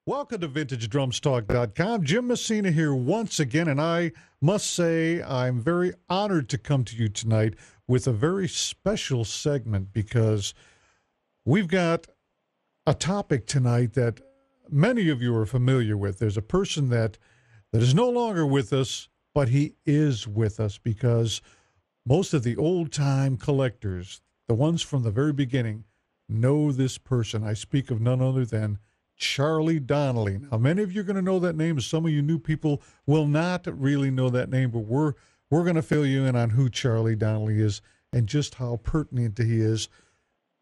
Welcome to VintageDrumsTalk.com. Jim Messina here once again, and I must say I'm very honored to come to you tonight with a very special segment because we've got a topic tonight that many of you are familiar with. There's a person that is no longer with us, but he is with us because most of the old-time collectors, the ones from the very beginning, know this person. I speak of none other than Charlie Donnelly. Now, many of you are going to know that name. Some of you new people will not really know that name, but we're going to fill you in on who Charlie Donnelly is and just how pertinent he is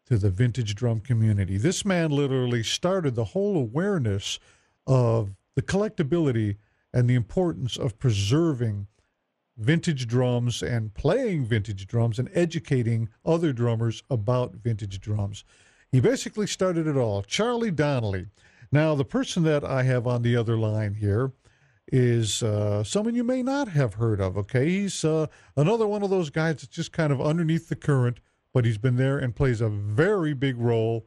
to the vintage drum community. This man literally started the whole awareness of the collectability and the importance of preserving vintage drums and playing vintage drums and educating other drummers about vintage drums. He basically started it all. Charlie Donnelly. Now, the person that I have on the other line here is someone you may not have heard of, okay? He's another one of those guys that's just kind of underneath the current, but he's been there and plays a very big role,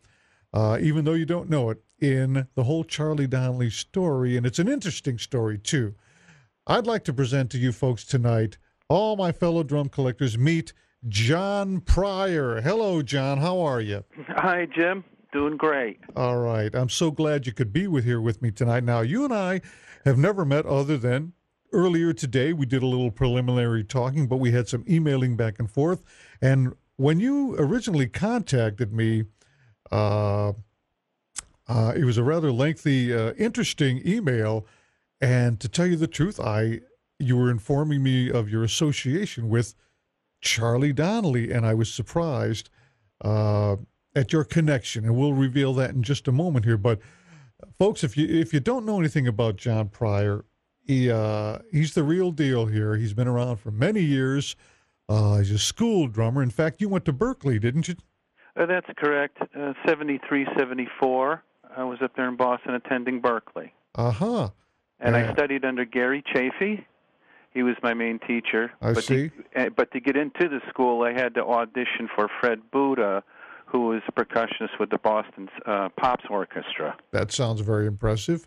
even though you don't know it, in the whole Charlie Donnelly story, and it's an interesting story, too. I'd like to present to you folks tonight, all my fellow drum collectors, meet John Pryor. Hello, John. How are you? Hi, Jim. Doing great. All right. I'm so glad you could be here with me tonight. Now, you and I have never met other than earlier today. We did a little preliminary talking, but we had some emailing back and forth. And when you originally contacted me, it was a rather lengthy, interesting email. And to tell you the truth, you were informing me of your association with Charlie Donnelly, and I was surprised at your connection, and we'll reveal that in just a moment here. But folks, if you don't know anything about John Pryor, he's the real deal here. He's been around for many years. He's a school drummer. In fact, you went to Berkeley, didn't you? That's correct. 73, 74. I was up there in Boston attending Berkeley. Uh-huh. And I studied under Gary Chafee. He was my main teacher. I see. But to get into the school, I had to audition for Fred Buda, who was a percussionist with the Boston Pops Orchestra. That sounds very impressive.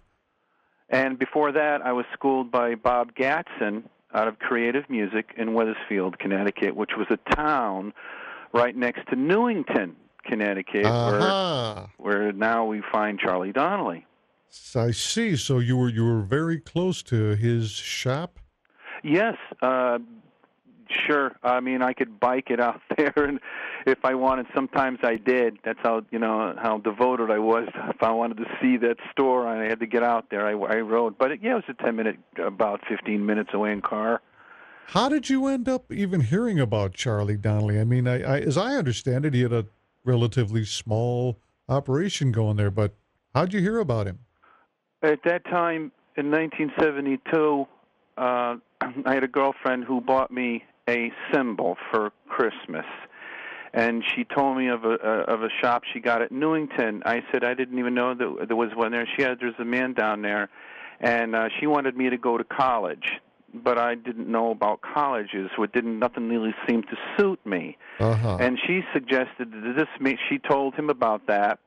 And before that, I was schooled by Bob Gatson out of Creative Music in Wethersfield, Connecticut, which was a town right next to Newington, Connecticut, where now we find Charlie Donnelly. I see. So you were very close to his shop? Yes, sure. I mean, I could bike it out there, and if I wanted, sometimes I did. That's how devoted I was. If I wanted to see that store, I had to get out there. I rode, but it was a 10-minute, about 15 minutes away in car. How did you end up even hearing about Charlie Donnelly? I mean, as I understand it, he had a relatively small operation going there, but how'd you hear about him? At that time, in 1972, I had a girlfriend who bought me a cymbal for Christmas, and she told me of a shop she got at Newington. I said I didn't even know that there was one there. There's a man down there, and she wanted me to go to college, but I didn't know about colleges. Nothing really seemed to suit me. And she suggested that she told him about that,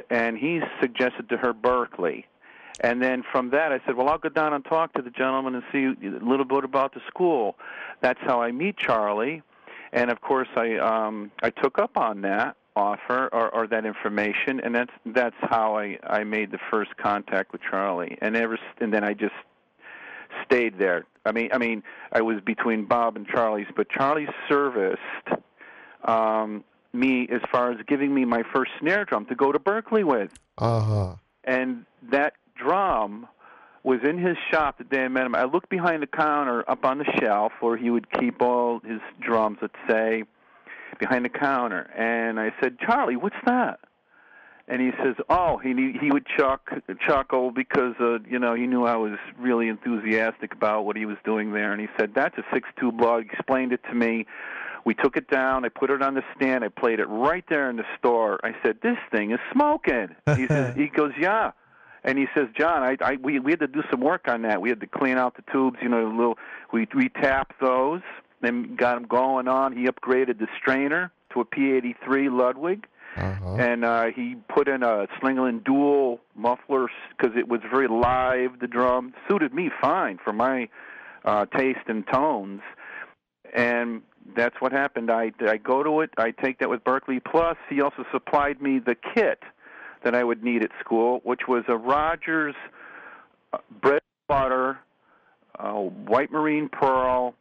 and he suggested to her Berkeley. And then from that, I said, well, I'll go down and talk to the gentleman and see a little bit about the school. That's how I meet Charlie. And, of course, I took up on that offer or that information, and that's how I made the first contact with Charlie. And then I just stayed there. I mean, I was between Bob and Charlie's, but Charlie serviced me as far as giving me my first snare drum to go to Berkeley with. And that drum was in his shop the day I met him. I looked behind the counter up on the shelf where he would keep all his drums, let's say, behind the counter. And I said, Charlie, what's that? And he says, oh, he would chuckle because, he knew I was really enthusiastic about what he was doing there. And he said, that's a 6.2 block. He explained it to me. We took it down. I put it on the stand. I played it right there in the store. I said, this thing is smoking. He goes, yeah. And he says, John, we had to do some work on that. We had to clean out the tubes, we tapped those and got them going on. He upgraded the strainer to a P83 Ludwig. And he put in a Slingerland dual muffler because it was very live, the drum. Suited me fine for my taste and tones. And that's what happened. I go to it. I take that with Berkeley Plus. He also supplied me the kit that I would need at school, which was a Rogers bread butter, white marine pearl,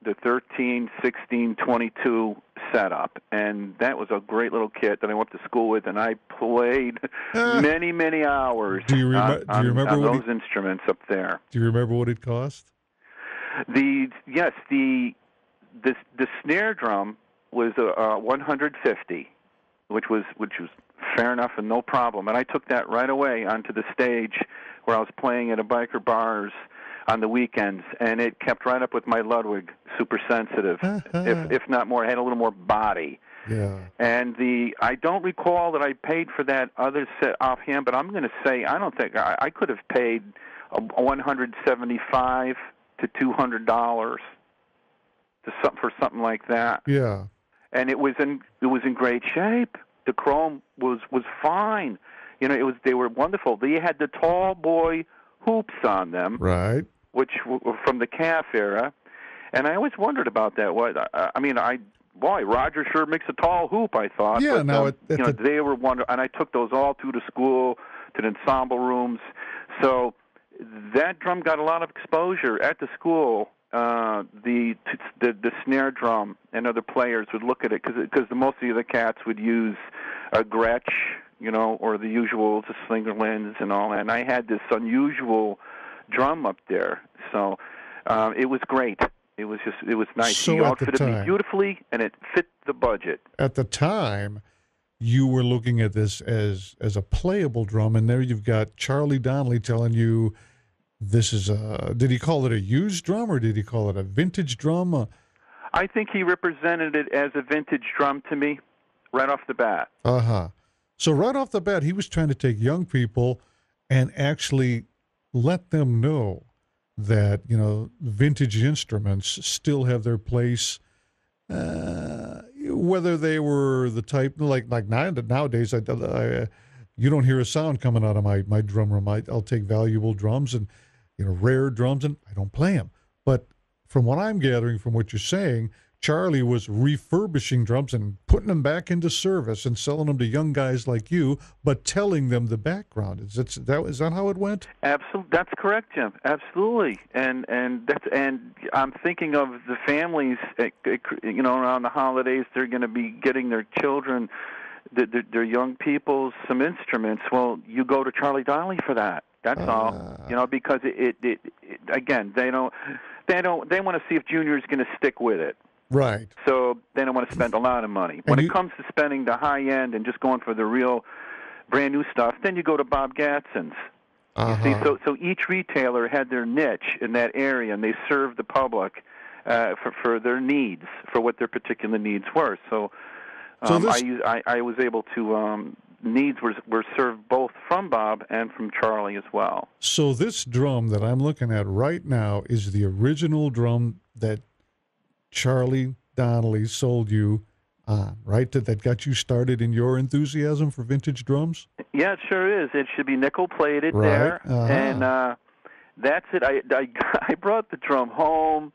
the 13, 16, 22 setup. And that was a great little kit that I went to school with, and I played many, many hours on those instruments up there. Do you remember what it cost? The snare drum was $150, which was fair enough and no problem. And I took that right away onto the stage where I was playing at a biker bars on the weekends, and it kept right up with my Ludwig, super sensitive, if not more. It had a little more body. Yeah. And I don't recall that I paid for that other set offhand, but I'm going to say I don't think I could have paid $175 to $200 for something like that. Yeah. And it was in great shape. The chrome was fine. They were wonderful. They had the tall boy hoops on them, right? Which were from the calf era, and I always wondered about that. Roger sure makes a tall hoop, I thought. Yeah. But, they were wonderful, and I took those all to the school, to the ensemble rooms. So that drum got a lot of exposure at the school. The snare drum and other players would look at it because most of the other cats would use a Gretsch, or the usual, the Slingerlands and all that. And I had this unusual drum up there, so it was great. It was nice. So he outfitted me beautifully, and it fit the budget. At the time, you were looking at this as a playable drum, and there you've got Charlie Donnelly telling you this is did he call it a used drum, or did he call it a vintage drum? I think he represented it as a vintage drum to me right off the bat. So right off the bat, he was trying to take young people and actually let them know that, vintage instruments still have their place, whether they were the type, like nowadays, you don't hear a sound coming out of my drum room. I'll take valuable drums and, rare drums, and I don't play them. But from what I'm gathering from what you're saying, Charlie was refurbishing drums and putting them back into service and selling them to young guys like you, but telling them the background. Is that how it went? Absolutely, that's correct, Jim. Absolutely, and I'm thinking of the families, around the holidays, they're going to be getting their children, their young people, some instruments. Well, you go to Charlie Donnelly for that. That's all, because it again, they want to see if Junior is going to stick with it. Right. So they don't want to spend a lot of money. When it comes to spending the high end and just going for the real brand new stuff, then you go to Bob Gadsden's. You see, so each retailer had their niche in that area, and they served the public for their needs, for what their particular needs were. So I was able to needs were served both from Bob and from Charlie as well. So this drum that I'm looking at right now is the original drum that Charlie Donnelly sold you on, right? That got you started in your enthusiasm for vintage drums? Yeah, it sure is. It should be nickel-plated there. And that's it. I brought the drum home.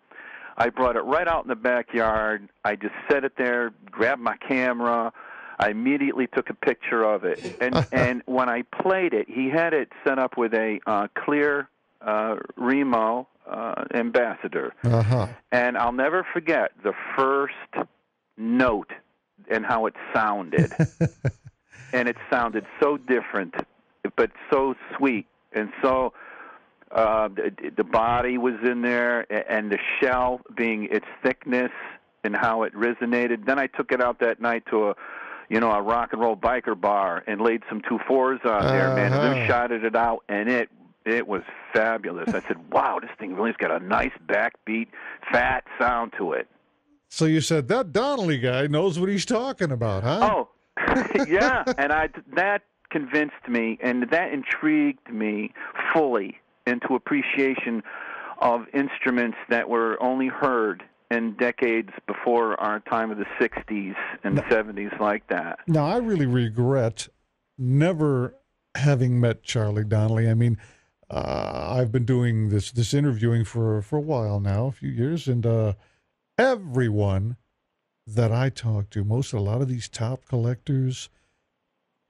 I brought it right out in the backyard. I just set it there, grabbed my camera. I immediately took a picture of it. And when I played it, he had it set up with a clear Remo Ambassador. And I'll never forget the first note and how it sounded. And it sounded so different, but so sweet. And so the body was in there, and the shell being its thickness and how it resonated. Then I took it out that night to a rock and roll biker bar and laid some 2/4s on there, man, and then shotted it out, and it was fabulous. I said, wow, this thing really's got a nice backbeat, fat sound to it. So you said, that Donnelly guy knows what he's talking about, huh? Oh, yeah, and that convinced me, and that intrigued me fully into appreciation of instruments that were only heard in decades before our time of the 60s and 70s like that. Now, I really regret never having met Charlie Donnelly. I mean, I've been doing this interviewing for a while now, a few years, and everyone that I talk to, a lot of these top collectors,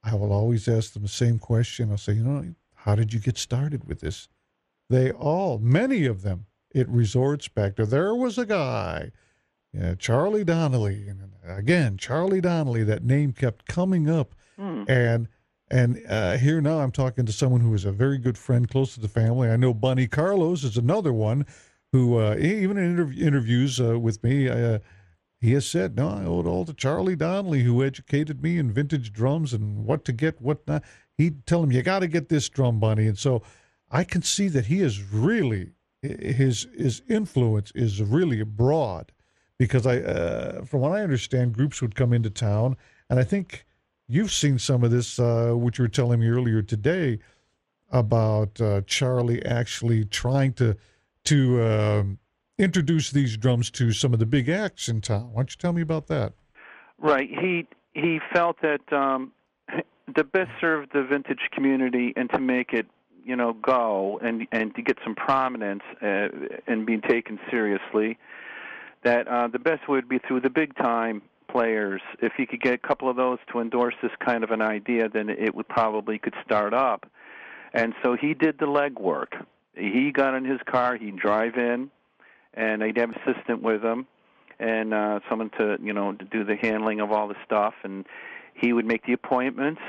I will always ask them the same question. I'll say, how did you get started with this? Many of them, it resorts back to, there was a guy, Charlie Donnelly, and again, Charlie Donnelly, that name kept coming up. And here now I'm talking to someone who is a very good friend, close to the family. I know Bunny Carlos is another one who, even in interviews with me, he has said, no, I owe it all to Charlie Donnelly, who educated me in vintage drums and what to get, what not. He'd tell him, you got to get this drum, Bunny. And so I can see that he is really, his influence is really broad, because from what I understand, groups would come into town, and I think you've seen some of this, which you were telling me earlier today about Charlie actually trying to introduce these drums to some of the big acts in town. Why don't you tell me about that? Right. He felt that to best serve the vintage community and to make it, go and to get some prominence and being taken seriously, that the best would be through the big time players. If he could get a couple of those to endorse this kind of an idea, then it would probably could start up. And so he did the legwork. He got in his car, he'd drive in, and he'd have an assistant with him, and someone to do the handling of all the stuff, and he would make the appointments,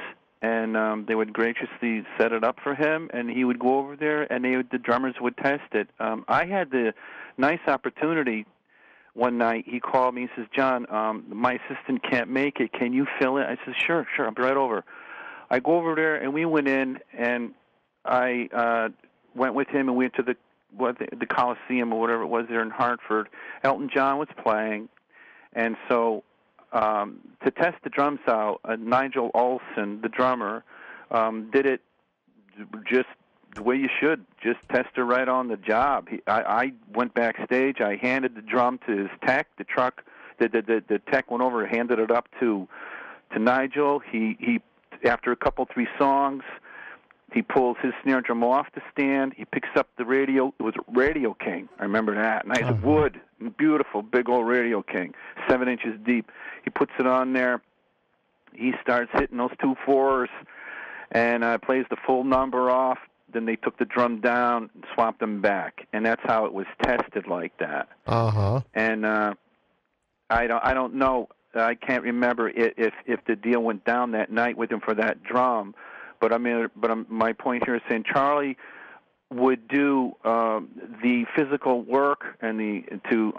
and they would graciously set it up for him, and he would go over there, and the drummers would test it. I had the nice opportunity. One night he called me. He says, "John, my assistant can't make it. Can you fill it?" I said, "Sure, I'll be right over." I go over there, and we went in, and I went with him, and we went to the Coliseum or whatever it was there in Hartford. Elton John was playing, and so to test the drums out, Nigel Olsson, the drummer, did it just the way you should, just test her right on the job. I went backstage. I handed the drum to his tech. The tech went over and handed it up to Nigel. He after a couple, 3 songs, he pulls his snare drum off the stand. He picks up the radio. It was Radio King. I remember that. Nice wood, beautiful, big old Radio King, 7 inches deep. He puts it on there. He starts hitting those 2 4s and plays the full number off. Then they took the drum down and swapped them back, and that's how it was tested like that. And I don't know. I can't remember if the deal went down that night with him for that drum. But my point here is saying Charlie would do the physical work and to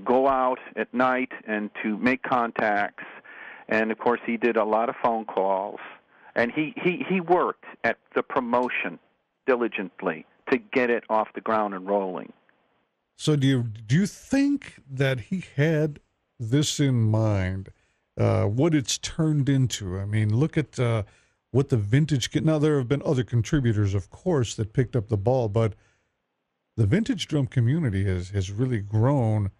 go out at night and to make contacts, and of course he did a lot of phone calls, and he worked at the promotion diligently to get it off the ground and rolling. So do you think that he had this in mind? What it's turned into? I mean, look at what the vintage. Now there have been other contributors, of course, that picked up the ball, but the vintage drum community has really grown,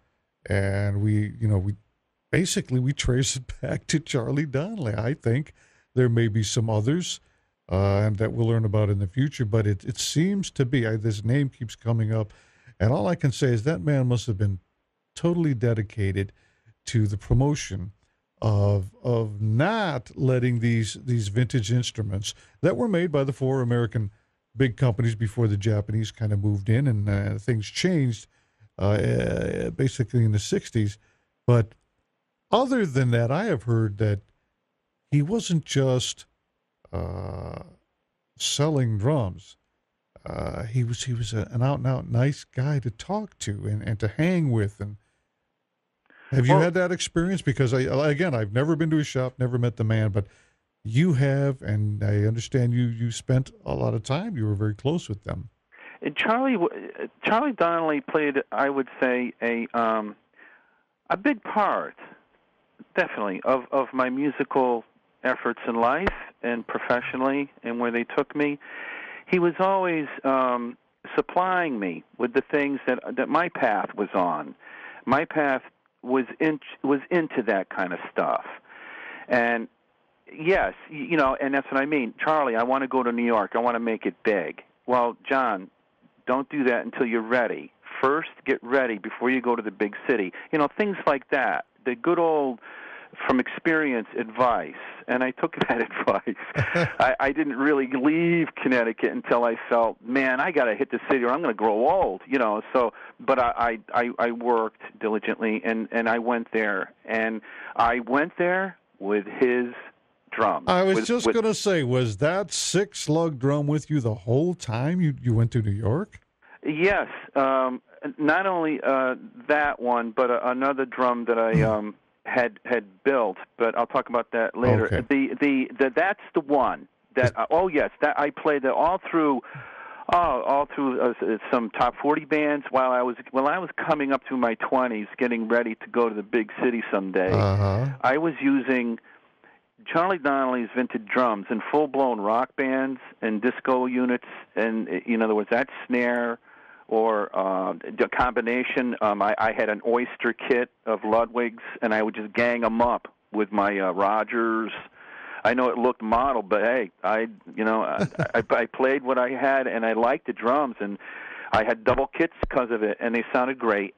and we basically trace it back to Charlie Donnelly. I think there may be some others, and that we'll learn about in the future, but it seems to be, this name keeps coming up, and all I can say is that man must have been totally dedicated to the promotion of not letting these vintage instruments that were made by the 4 American big companies before the Japanese kind of moved in, and things changed basically in the 60s. But other than that, I have heard that he wasn't just selling drums. He was an out-and-out nice guy to talk to and to hang with. And have you had that experience? Because I've never been to his shop, never met the man, but you have, and I understand you spent a lot of time. You were very close with them. And Charlie Donnelly played, I would say, a big part, definitely, of my musical efforts in life and professionally and where they took me. He was always supplying me with the things that my path was on. my path was into that kind of stuff. And yes, and that's what I mean. Charlie, I want to go to New York. I want to make it big. Well, John, don't do that until you're ready. First, get ready before you go to the big city. Things like that. The good old, from experience, advice. And I took that advice. I didn't really leave Connecticut until I felt, man, I got to hit the city or I'm going to grow old. So, but I worked diligently, and I went there. And I went there with his drums. I was just going to say, was that six-slug drum with you the whole time you went to New York? Yes. Not only that one, but another drum that I had built, but I'll talk about that later. Okay. That's the one that that I played that all through some top 40 bands while I was coming up through my 20s, getting ready to go to the big city someday. I was using Charlie Donnelly's vintage drums in full-blown rock bands and disco units, and in other words, that snare or the combination. I had an Oyster kit of Ludwig's, and I would just gang them up with my Rogers. I know it looked model, but hey, I played what I had, and I liked the drums, and I had double kits because of it, and they sounded great.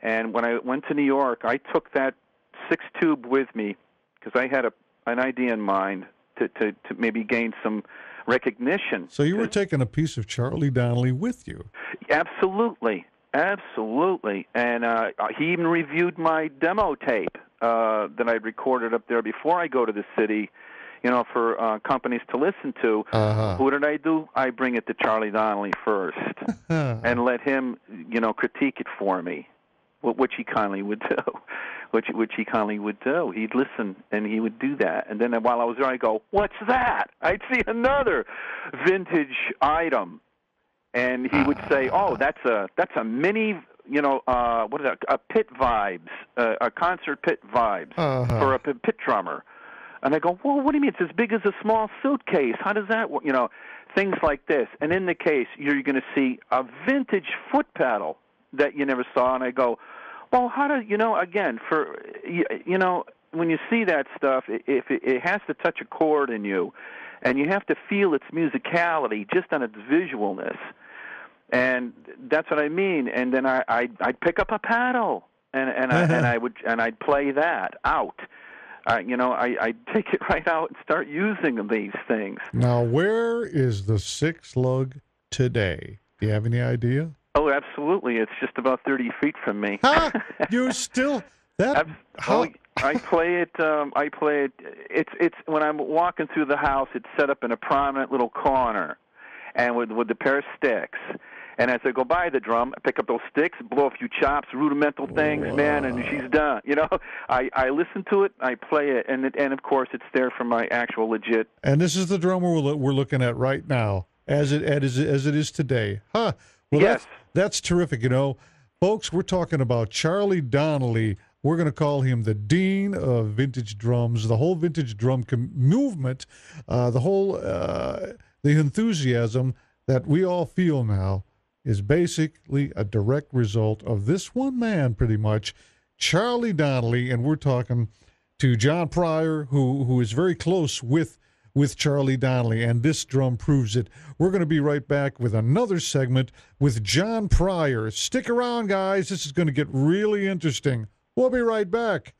And when I went to New York, I took that 6-tube with me because I had an idea in mind to maybe gain some recognition. So you were taking a piece of Charlie Donnelly with you? Absolutely. And he even reviewed my demo tape that I'd recorded up there before I go to the city, for companies to listen to. Who did I do? I bring it to Charlie Donnelly first and let him, critique it for me, which he kindly would do. Which he kindly would do. He'd listen, and he would do that. And then while I was there, I'd go, what's that? I'd see another vintage item. And he would say, oh, that's a mini, what is that, a pit vibes, a concert pit vibes for a pit drummer. And I go, well, what do you mean? It's as big as a small suitcase. How does that work? Things like this. And in the case, you're going to see a vintage foot pedal that you never saw. And I go, well, how do again, when you see that stuff, if it has to touch a chord in you, and you have to feel its musicality just on its visualness, and that's what I mean. And then I'd pick up a paddle, and I'd play that out. I'd take it right out and start using these things. Now, where is the six-lug today? Do you have any idea? Oh, absolutely. It's just about 30 feet from me. You still that? I play it. It's when I'm walking through the house. It's set up in a prominent little corner, and with the pair of sticks. And as I go by the drum, I pick up those sticks, blow a few chops, rudimental things, man, and she's done. I listen to it, I play it, and of course it's there for my actual legit. And this is the drum we're looking at right now, as it is today. Well, yes. That's terrific. Folks, we're talking about Charlie Donnelly. We're going to call him the Dean of Vintage Drums. The whole vintage drum movement, the enthusiasm that we all feel now is basically a direct result of this one man, pretty much, Charlie Donnelly. And we're talking to John Pryor, who is very close with Charlie Donnelly, and this drum proves it. We're going to be right back with another segment with John Pryor. Stick around, guys. This is going to get really interesting. We'll be right back